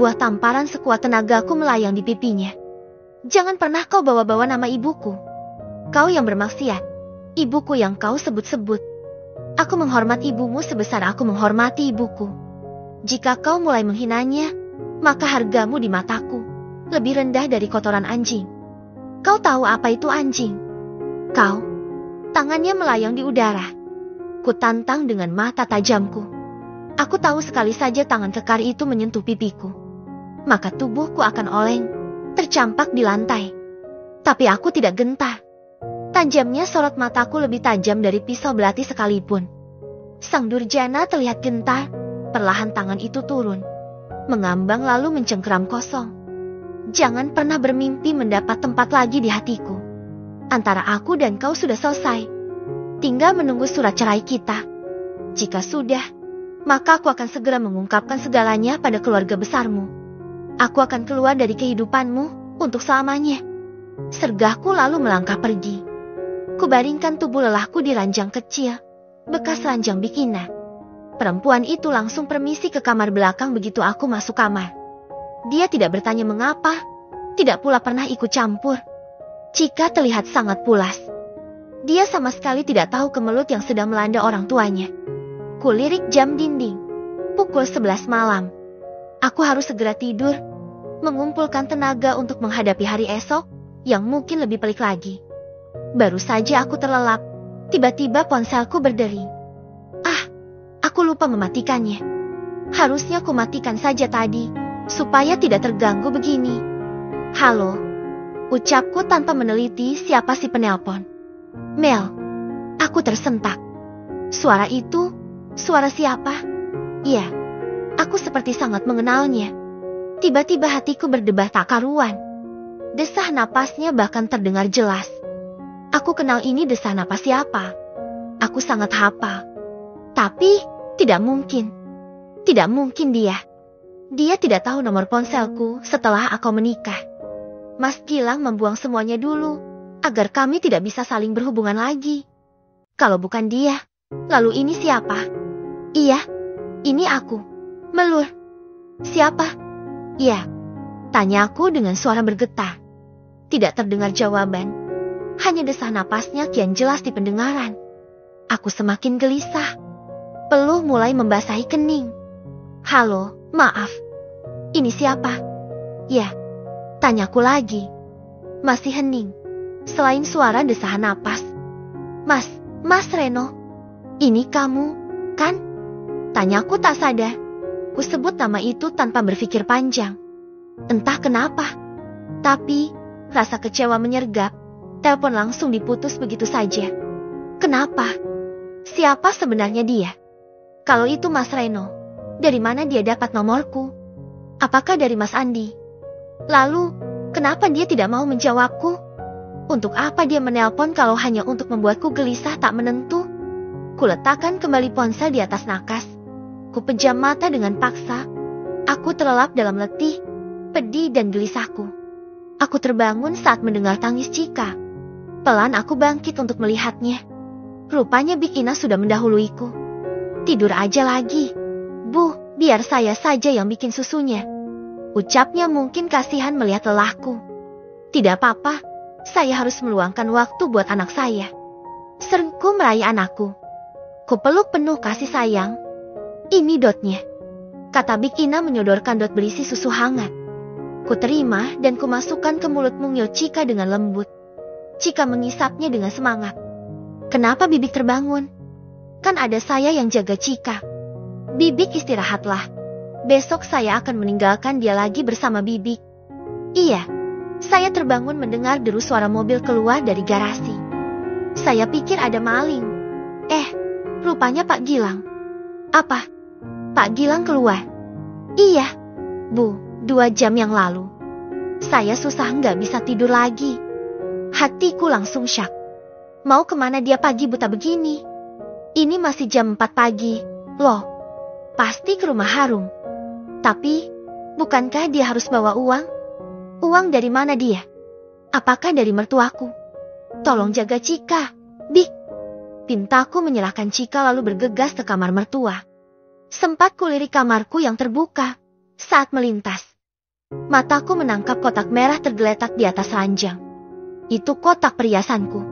Sebuah tamparan sekuat tenagaku melayang di pipinya. Jangan pernah kau bawa-bawa nama ibuku. Kau yang bermaksiat. Ibuku yang kau sebut-sebut. Aku menghormati ibumu sebesar aku menghormati ibuku. Jika kau mulai menghinanya, maka hargamu di mataku lebih rendah dari kotoran anjing. Kau tahu apa itu anjing? Kau. Tangannya melayang di udara. Ku tantang dengan mata tajamku. Aku tahu sekali saja tangan kekar itu menyentuh pipiku, maka tubuhku akan oleng, tercampak di lantai. Tapi aku tidak gentar. Tajamnya sorot mataku lebih tajam dari pisau belati sekalipun. Sang durjana terlihat gentar, perlahan tangan itu turun, mengambang lalu mencengkeram kosong. Jangan pernah bermimpi mendapat tempat lagi di hatiku. Antara aku dan kau sudah selesai. Tinggal menunggu surat cerai kita. Jika sudah, maka aku akan segera mengungkapkan segalanya pada keluarga besarmu. Aku akan keluar dari kehidupanmu untuk selamanya. Sergahku lalu melangkah pergi. Kubaringkan tubuh lelahku di ranjang kecil, bekas ranjang bikina. Perempuan itu langsung permisi ke kamar belakang begitu aku masuk kamar. Dia tidak bertanya mengapa, tidak pula pernah ikut campur. Cika terlihat sangat pulas. Dia sama sekali tidak tahu kemelut yang sedang melanda orang tuanya. Kulirik jam dinding. Pukul 11 malam. Aku harus segera tidur, mengumpulkan tenaga untuk menghadapi hari esok, yang mungkin lebih pelik lagi. Baru saja aku terlelap, tiba-tiba ponselku berdering. Aku lupa mematikannya. Harusnya ku matikan saja tadi, supaya tidak terganggu begini. Halo, ucapku tanpa meneliti siapa si penelpon. Mel, aku tersentak. Suara itu, suara siapa? Iya, aku seperti sangat mengenalnya. Tiba-tiba hatiku berdebar tak karuan. Desah napasnya bahkan terdengar jelas. Aku kenal ini desah napas siapa. Aku sangat hafal. Tapi, tidak mungkin. Tidak mungkin dia. Dia tidak tahu nomor ponselku setelah aku menikah. Mas Gilang membuang semuanya dulu, agar kami tidak bisa saling berhubungan lagi. Kalau bukan dia, lalu ini siapa? Iya, ini aku. Melur. Siapa? Iya. Tanyaku dengan suara bergetar. Tidak terdengar jawaban. Hanya desah napasnya kian jelas di pendengaran. Aku semakin gelisah. Peluh mulai membasahi kening. Halo, maaf. Ini siapa? Ya, tanyaku lagi. Masih hening. Selain suara desahan napas. Mas Reno. Ini kamu, kan? Tanyaku tak sadar. Ku sebut nama itu tanpa berpikir panjang. Entah kenapa. Tapi, rasa kecewa menyergap. Telepon langsung diputus begitu saja. Kenapa? Siapa sebenarnya dia? Kalau itu Mas Reno, dari mana dia dapat nomorku? Apakah dari Mas Andi? Lalu, kenapa dia tidak mau menjawabku? Untuk apa dia menelpon kalau hanya untuk membuatku gelisah tak menentu? Kuletakkan kembali ponsel di atas nakas. Kupejam mata dengan paksa. Aku terlelap dalam letih, pedih dan gelisahku. Aku terbangun saat mendengar tangis Cika. Pelan aku bangkit untuk melihatnya. Rupanya Big Ina sudah mendahuluiku. Tidur aja lagi. Bu, biar saya saja yang bikin susunya. Ucapnya mungkin kasihan melihat lelahku. Tidak apa-apa, saya harus meluangkan waktu buat anak saya. Serengku meraih anakku. Kupeluk penuh kasih sayang. Ini dotnya. Kata Big Ina menyodorkan dot berisi susu hangat. Ku terima dan kumasukkan ke mulut mungil Cika dengan lembut. Cika mengisapnya dengan semangat. Kenapa Bibik terbangun? Kan ada saya yang jaga Cika. Bibik istirahatlah. Besok saya akan meninggalkan dia lagi bersama Bibik. Iya, saya terbangun mendengar deru suara mobil keluar dari garasi. Saya pikir ada maling. Rupanya Pak Gilang. Apa? Pak Gilang keluar? Iya, Bu, 2 jam yang lalu. Saya susah nggak bisa tidur lagi. Hatiku langsung syak. Mau kemana dia pagi buta begini? Ini masih jam 4 pagi, loh. Pasti ke rumah Harum. Tapi, bukankah dia harus bawa uang? Uang dari mana dia? Apakah dari mertuaku? Tolong jaga Cika, Bik. Pintaku menyerahkan Cika lalu bergegas ke kamar mertua. Sempat kulirik kamarku yang terbuka saat melintas. Mataku menangkap kotak merah tergeletak di atas ranjang. Itu kotak perhiasanku.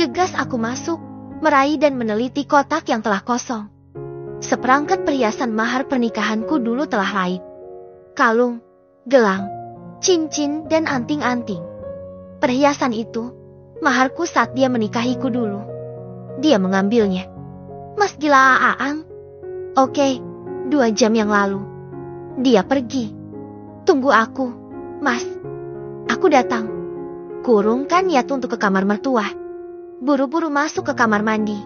Gegas aku masuk, meraih dan meneliti kotak yang telah kosong. Seperangkat perhiasan mahar pernikahanku dulu telah raib. Kalung, gelang, cincin, dan anting-anting. Perhiasan itu, maharku saat dia menikahiku dulu. Dia mengambilnya. Mas gila Aang? Oke, 2 jam yang lalu. Dia pergi. Tunggu aku, Mas. Aku datang. Kurungkan niat untuk ke kamar mertua. Buru-buru masuk ke kamar mandi.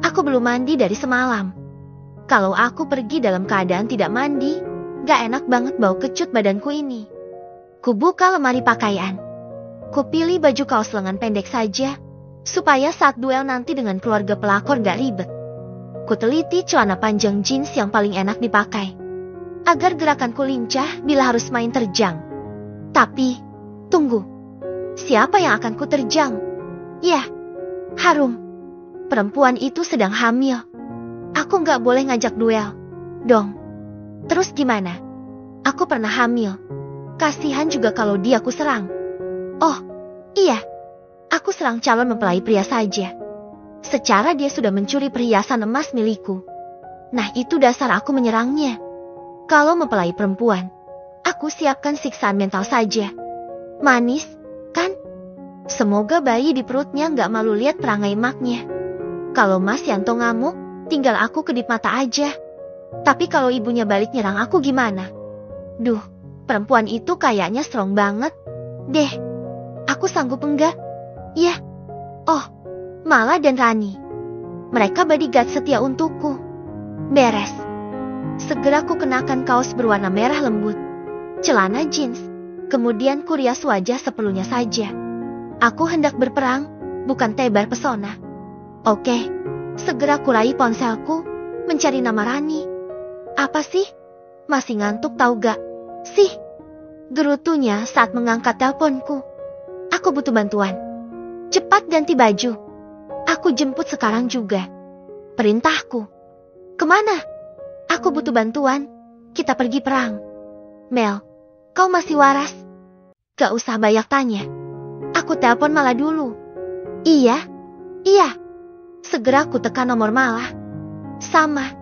Aku belum mandi dari semalam. Kalau aku pergi dalam keadaan tidak mandi, gak enak banget bau kecut badanku ini. Kubuka lemari pakaian. Kupilih baju kaos lengan pendek saja, supaya saat duel nanti dengan keluarga pelakor gak ribet. Kuteliti celana panjang jeans yang paling enak dipakai, agar gerakanku lincah bila harus main terjang. Tapi, tunggu. Siapa yang akan ku terjang? Yah, harum. Perempuan itu sedang hamil. Aku gak boleh ngajak duel dong. Terus gimana? Aku pernah hamil. Kasihan juga kalau dia ku serang. Oh, iya. Aku serang calon mempelai pria saja. Secara dia sudah mencuri perhiasan emas milikku. Nah itu dasar aku menyerangnya. Kalau mempelai perempuan, aku siapkan siksaan mental saja. Manis, kan? Semoga bayi di perutnya gak malu lihat perangai maknya. Kalau Mas Yanto ngamuk, tinggal aku kedip mata aja. Tapi kalau ibunya balik nyerang aku gimana? Duh, perempuan itu kayaknya strong banget. Deh, aku sanggup enggak? Yah. Oh, Mala dan Rani. Mereka bodyguard setia untukku. Beres. Segera ku kenakan kaos berwarna merah lembut, celana jeans, kemudian ku rias wajah seperlunya saja. Aku hendak berperang, bukan tebar pesona. Oke, segera ku raih ponselku, mencari nama Rani. Apa sih? Masih ngantuk tahu gak? Sih, gerutunya saat mengangkat teleponku. Aku butuh bantuan. Cepat ganti baju. Aku jemput sekarang juga. Perintahku. Kemana? Aku butuh bantuan. Kita pergi perang. Mel, kau masih waras? Gak usah banyak tanya. Aku telepon Mala dulu. Iya. Segera aku tekan nomor Mala. Sama.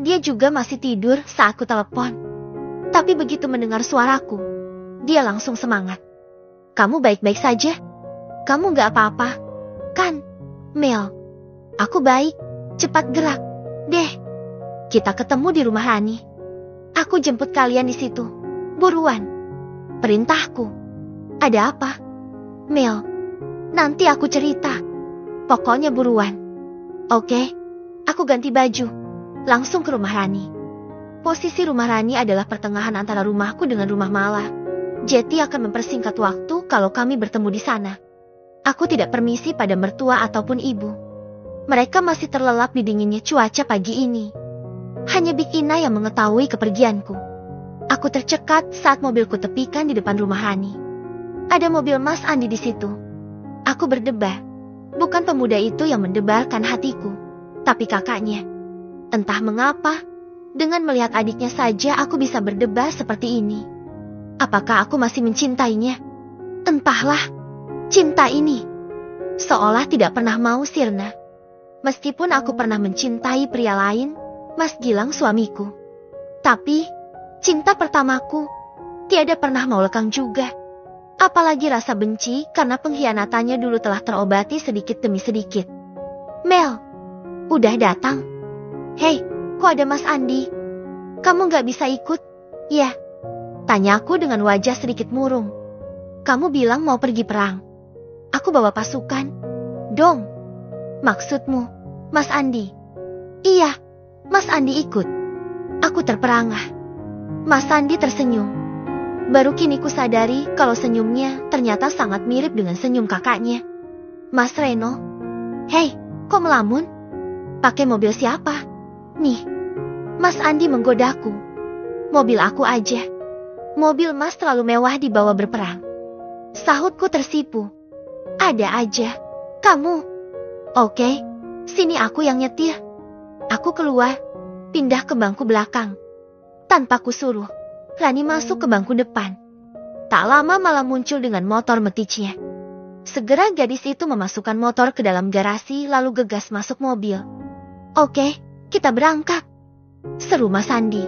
Dia juga masih tidur saat ku telepon. Tapi begitu mendengar suaraku, dia langsung semangat. Kamu baik-baik saja? Kamu gak apa-apa, kan? Mel, aku baik. Cepat gerak. Deh. Kita ketemu di rumah Rani. Aku jemput kalian di situ. Buruan. Perintahku. Ada apa? Mel, nanti aku cerita. Pokoknya buruan. Oke, aku ganti baju. Langsung ke rumah Rani. Posisi rumah Rani adalah pertengahan antara rumahku dengan rumah Mala. Jetty akan mempersingkat waktu kalau kami bertemu di sana. Aku tidak permisi pada mertua ataupun ibu. Mereka masih terlelap di dinginnya cuaca pagi ini. Hanya Big Ina yang mengetahui kepergianku. Aku tercekat saat mobilku tepikan di depan rumah Rani. Ada mobil Mas Andi di situ. Aku berdebar. Bukan pemuda itu yang mendebarkan hatiku, tapi kakaknya. Entah mengapa, dengan melihat adiknya saja aku bisa berdebar seperti ini. Apakah aku masih mencintainya? Entahlah, cinta ini seolah tidak pernah mau sirna. Meskipun aku pernah mencintai pria lain, Mas Gilang suamiku. Tapi, cinta pertamaku tiada pernah mau lekang juga. Apalagi rasa benci karena pengkhianatannya dulu telah terobati sedikit demi sedikit. Mel, udah datang? Hei, kok ada Mas Andi? Kamu gak bisa ikut? Ya, tanyaku dengan wajah sedikit murung. Kamu bilang mau pergi perang. Aku bawa pasukan. Dong. Maksudmu, Mas Andi? Iya, Mas Andi ikut. Aku terperangah. Mas Andi tersenyum. Baru kini ku sadari kalau senyumnya ternyata sangat mirip dengan senyum kakaknya. Mas Reno. Hei, kok melamun? Pakai mobil siapa? Nih, Mas Andi menggodaku. Mobil aku aja. Mobil Mas terlalu mewah dibawa berperang. Sahutku tersipu. Ada aja. Kamu. Oke, sini aku yang nyetir. Aku keluar, pindah ke bangku belakang. Tanpa kusuruh, Rani masuk ke bangku depan. Tak lama malah muncul dengan motor meticnya. Segera gadis itu memasukkan motor ke dalam garasi lalu gegas masuk mobil. Oke, kita berangkat, seru Mas Andi.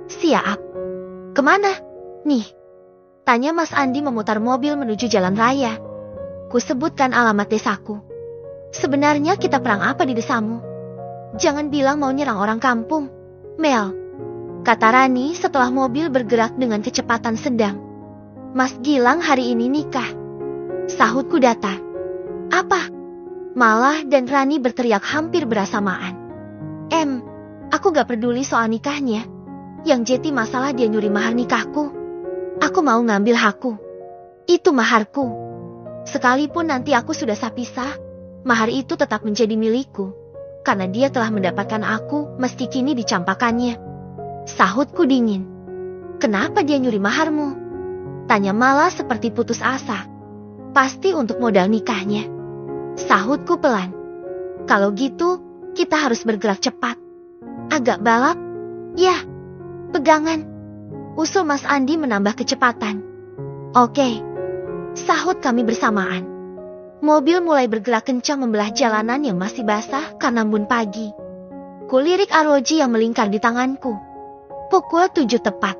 Siap. Kemana? Nih, tanya Mas Andi memutar mobil menuju jalan raya. Ku sebutkan alamat desaku. Sebenarnya kita perang apa di desamu? Jangan bilang mau nyerang orang kampung, Mel, kata Rani setelah mobil bergerak dengan kecepatan sedang. Mas Gilang hari ini nikah, sahutku datar. Apa? Malah dan Rani berteriak hampir bersamaan. Aku gak peduli soal nikahnya. Yang jadi masalah dia nyuri mahar nikahku. Aku mau ngambil hakku. Itu maharku. Sekalipun nanti aku sudah pisah, mahar itu tetap menjadi milikku. Karena dia telah mendapatkan aku meski kini dicampakannya. Sahutku dingin. Kenapa dia nyuri maharmu? Tanya malah seperti putus asa. Pasti untuk modal nikahnya. Sahutku pelan. Kalau gitu, kita harus bergerak cepat. Agak balap? Ya, pegangan. Usul Mas Andi menambah kecepatan. Oke, sahut kami bersamaan. Mobil mulai bergerak kencang membelah jalanan yang masih basah karena embun pagi. Kulirik arloji yang melingkar di tanganku. Pukul 7 tepat.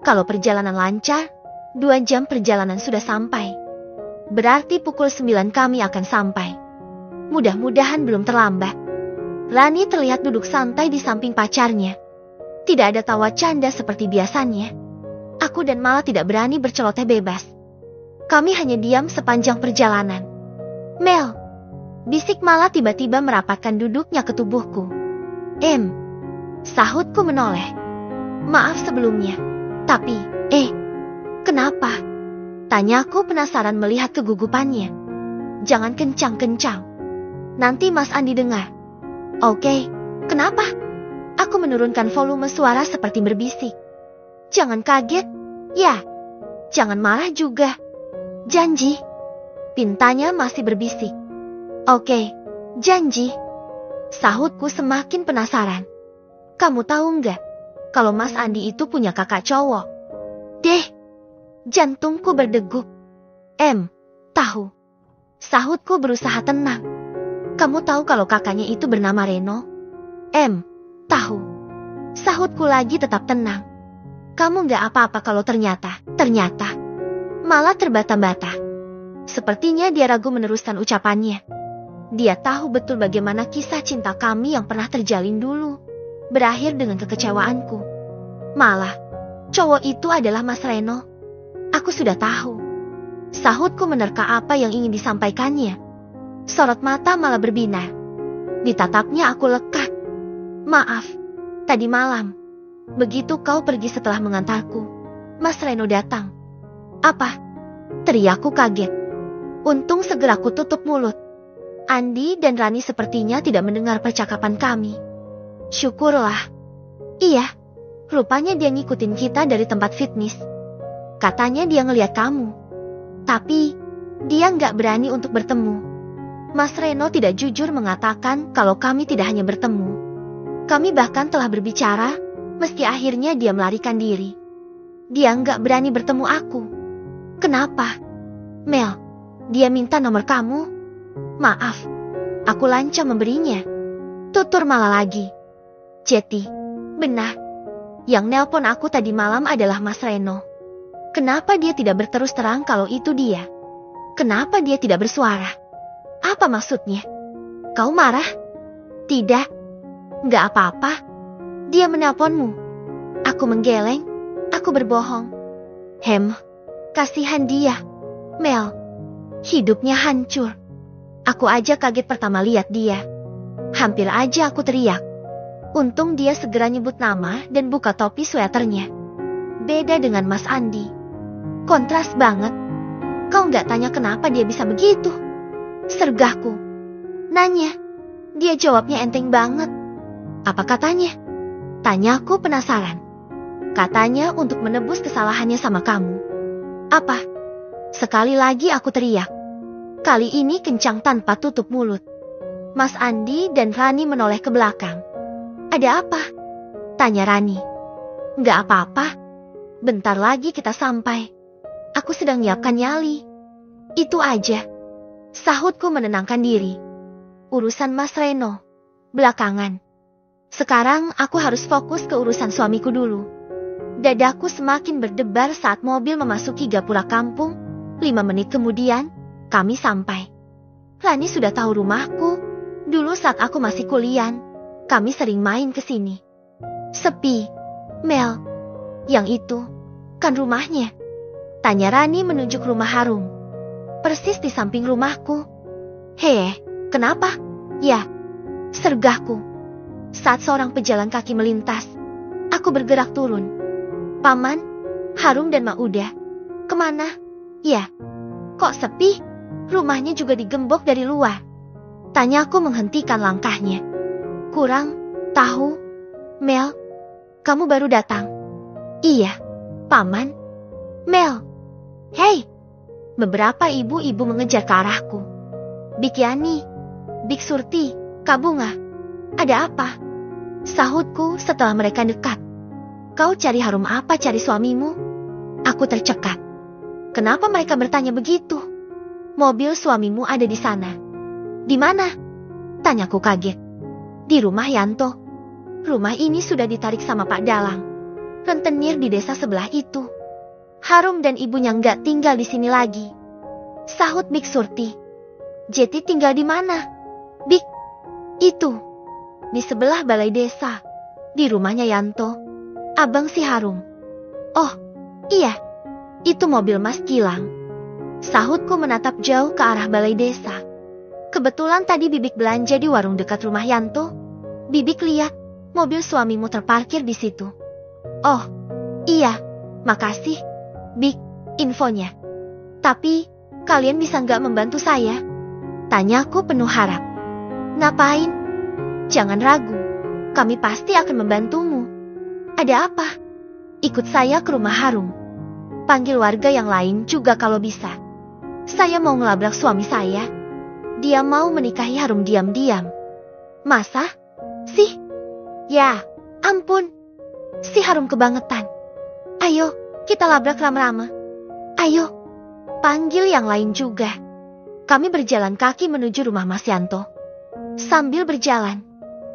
Kalau perjalanan lancar, 2 jam perjalanan sudah sampai. Berarti pukul 9 kami akan sampai. Mudah-mudahan belum terlambat. Rani terlihat duduk santai di samping pacarnya. Tidak ada tawa canda seperti biasanya. Aku dan Mala tidak berani berceloteh bebas. Kami hanya diam sepanjang perjalanan. Mel, bisik Mala tiba-tiba merapatkan duduknya ke tubuhku. Sahutku menoleh. Maaf sebelumnya. Tapi, kenapa? Tanyaku penasaran melihat kegugupannya. Jangan kencang-kencang. Nanti Mas Andi dengar. Oke, kenapa? Aku menurunkan volume suara seperti berbisik. Jangan kaget. Ya, jangan marah juga. Janji. Pintanya masih berbisik. Oke, janji. Sahutku semakin penasaran. Kamu tahu nggak? Kalau Mas Andi itu punya kakak cowok. Jantungku berdegup. Tahu. Sahutku berusaha tenang. Kamu tahu kalau kakaknya itu bernama Reno? Tahu. Sahutku lagi tetap tenang. Kamu nggak apa-apa kalau ternyata. Malah terbata-bata. Sepertinya dia ragu meneruskan ucapannya. Dia tahu betul bagaimana kisah cinta kami yang pernah terjalin dulu berakhir dengan kekecewaanku. Malah, cowok itu adalah Mas Reno. Aku sudah tahu. Sahutku menerka apa yang ingin disampaikannya. Sorot mata malah berbinar. Ditatapnya aku lekat. Maaf, tadi malam. Begitu kau pergi setelah mengantarku, Mas Reno datang. Apa? Teriakku kaget. Untung segera ku tutup mulut. Andi dan Rani sepertinya tidak mendengar percakapan kami. Syukurlah. Iya, rupanya dia ngikutin kita dari tempat fitness. Katanya dia ngeliat kamu. Tapi, dia nggak berani untuk bertemu. Mas Reno tidak jujur mengatakan kalau kami tidak hanya bertemu. Kami bahkan telah berbicara, meski akhirnya dia melarikan diri. Dia nggak berani bertemu aku. Kenapa? Mel, dia minta nomor kamu? Maaf, aku lancang memberinya. Tutur malah lagi. Jeti, benar. Yang nelpon aku tadi malam adalah Mas Reno. Kenapa dia tidak berterus terang kalau itu dia? Kenapa dia tidak bersuara? Apa maksudnya? Kau marah? Tidak. Nggak apa-apa. Dia menelponmu. Aku menggeleng. Aku berbohong. Kasihan dia. Mel, hidupnya hancur. Aku aja kaget pertama lihat dia. Hampir aja aku teriak. Untung dia segera nyebut nama dan buka topi sweaternya. Beda dengan Mas Andi. Kontras banget. Kau nggak tanya kenapa dia bisa begitu? Sergahku. Nanya. Dia jawabnya enteng banget. Apa katanya? Tanyaku penasaran. Katanya untuk menebus kesalahannya sama kamu. Apa? Sekali lagi aku teriak. Kali ini kencang tanpa tutup mulut. Mas Andi dan Rani menoleh ke belakang. Ada apa? Tanya Rani. Nggak apa-apa. bentar lagi kita sampai. Aku sedang nyiapkan nyali. Itu aja. Sahutku menenangkan diri. Urusan Mas Reno. Belakangan. Sekarang aku harus fokus ke urusan suamiku dulu. Dadaku semakin berdebar saat mobil memasuki gapura kampung. 5 menit kemudian, kami sampai. Rani sudah tahu rumahku. Dulu saat aku masih kuliah, kami sering main ke sini. Sepi. Mel. Yang itu, kan rumahnya. Tanya Rani menunjuk rumah Harum. Persis di samping rumahku. Hei, kenapa? Ya, sergahku. Saat seorang pejalan kaki melintas, aku bergerak turun. Paman, Harum dan Mauda, kemana? Ya, kok sepi? Rumahnya juga digembok dari luar. Tanyaku menghentikan langkahnya. Kurang tahu, Mel, kamu baru datang. Iya, Paman. Mel. Hei. Beberapa ibu-ibu mengejar ke arahku. Bik Yani, Bik Surti, Kak Bunga. Ada apa? Sahutku setelah mereka dekat. Kau cari Harum apa cari suamimu? Aku tercekat. Kenapa mereka bertanya begitu? Mobil suamimu ada di sana. Di mana? Tanyaku kaget. Di rumah Yanto. Rumah ini sudah ditarik sama Pak Dalang. Rentenir di desa sebelah itu. Harum dan ibunya nggak tinggal di sini lagi. Sahut Bik Surti. Jeti tinggal di mana? Bik, itu. Di sebelah balai desa. Di rumahnya Yanto. Abang si Harum. Oh, iya. Itu mobil Mas Gilang. Sahutku menatap jauh ke arah balai desa. Kebetulan tadi Bibik belanja di warung dekat rumah Yanto. Bibik lihat mobil suamimu terparkir di situ. Oh, iya. Makasih, Bik, infonya. Tapi, kalian bisa nggak membantu saya? Tanyaku penuh harap. Ngapain? Jangan ragu. Kami pasti akan membantumu. Ada apa? Ikut saya ke rumah Harum. Panggil warga yang lain juga kalau bisa. Saya mau ngelabrak suami saya. Dia mau menikahi Harum diam-diam. Masa? Sih? Ya, ampun. Si Harum kebangetan. Ayo, kita labrak rame-rame. Ayo. Panggil yang lain juga. Kami berjalan kaki menuju rumah Mas Yanto. Sambil berjalan,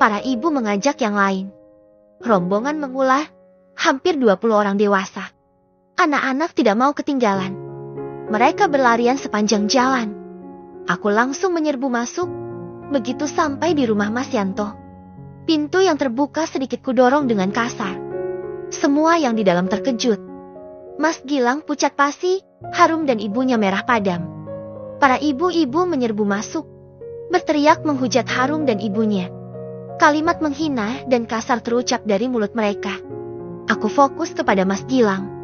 para ibu mengajak yang lain. Rombongan mengular, hampir 20 orang dewasa. Anak-anak tidak mau ketinggalan. Mereka berlarian sepanjang jalan. Aku langsung menyerbu masuk. Begitu sampai di rumah Mas Yanto, pintu yang terbuka sedikit kudorong dengan kasar. Semua yang di dalam terkejut. Mas Gilang pucat pasi, Harum dan ibunya merah padam. Para ibu-ibu menyerbu masuk, berteriak menghujat Harum dan ibunya. Kalimat menghina dan kasar terucap dari mulut mereka. Aku fokus kepada Mas Gilang.